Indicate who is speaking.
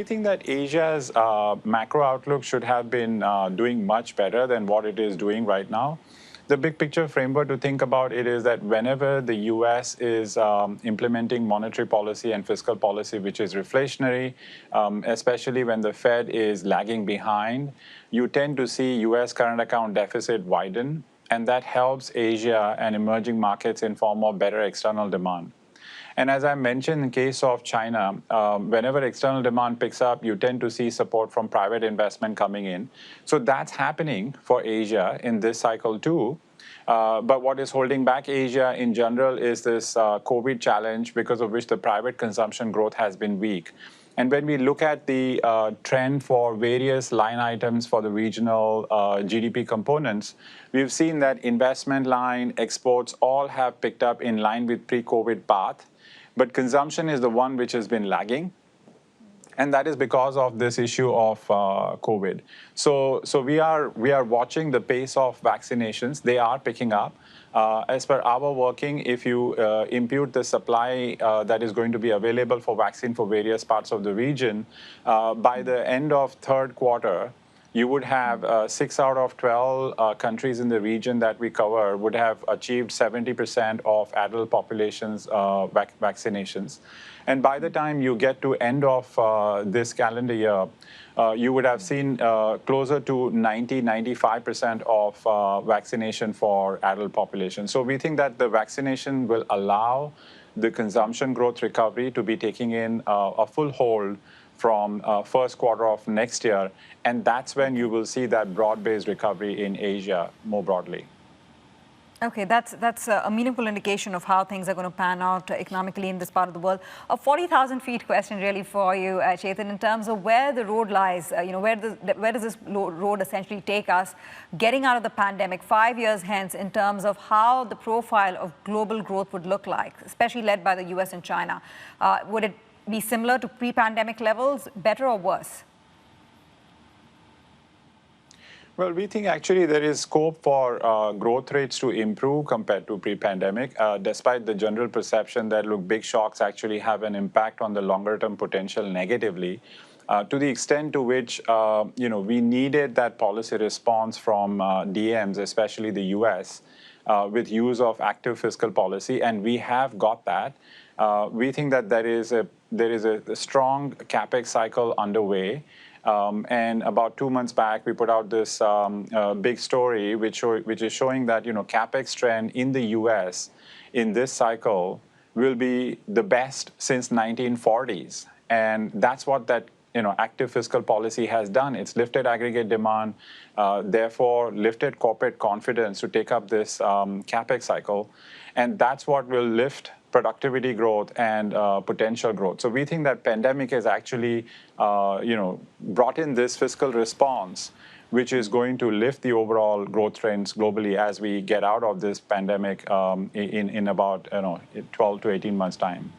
Speaker 1: we think that Asia's macro outlook should have been doing much better than what it is doing right now. The big picture framework to think about it is that whenever the US is implementing monetary policy and fiscal policy, which is reflationary, especially when the Fed is lagging behind, you tend to see US current account deficit widen, and that helps Asia and emerging markets in form of better external demand. And as I mentioned, in case of China, whenever external demand picks up, you tend to see support from private investment coming in. So that's happening for Asia in this cycle too. But what is holding back Asia in general is this COVID challenge, because of which the private consumption growth has been weak. And when we look at the trend for various line items for the regional GDP components, we've seen that investment line, exports, all have picked up in line with pre-COVID path. But consumption is the one which has been lagging. And that is because of this issue of COVID. So we are watching the pace of vaccinations. They are picking up. As per our working, if you impute the supply that is going to be available for vaccine for various parts of the region, by the end of third quarter, you would have 6 out of 12 countries in the region that we cover would have achieved 70% of adult populations vaccinations. And by the time you get to end of this calendar year, you would have seen closer to 95% of vaccination for adult population. So we think that the vaccination will allow the consumption growth recovery to be taking in a full hold from first quarter of next year. And that's when you will see that broad-based recovery in Asia more broadly.
Speaker 2: Okay, that's a meaningful indication of how things are going to pan out economically in this part of the world. A 40,000 feet question really for you, Chetan, in terms of where the road lies, where does this road essentially take us getting out of the pandemic 5 years hence, in terms of how the profile of global growth would look like, especially led by the US and China. Would it be similar to pre-pandemic levels, better or worse?
Speaker 1: Well, we think actually there is scope for growth rates to improve compared to pre-pandemic, despite the general perception that, look, big shocks actually have an impact on the longer-term potential negatively. To the extent to which, we needed that policy response from DMs, especially the US, with use of active fiscal policy, and we have got that. We think that there is a strong CapEx cycle underway. And about 2 months back, we put out this big story which is showing that CapEx trend in the US in this cycle will be the best since 1940s, and that's what that active fiscal policy has done. It's lifted aggregate demand, therefore lifted corporate confidence to take up this CapEx cycle, and that's what will lift productivity growth and potential growth. So we think that pandemic has actually, brought in this fiscal response, which is going to lift the overall growth trends globally as we get out of this pandemic in about 12 to 18 months' time.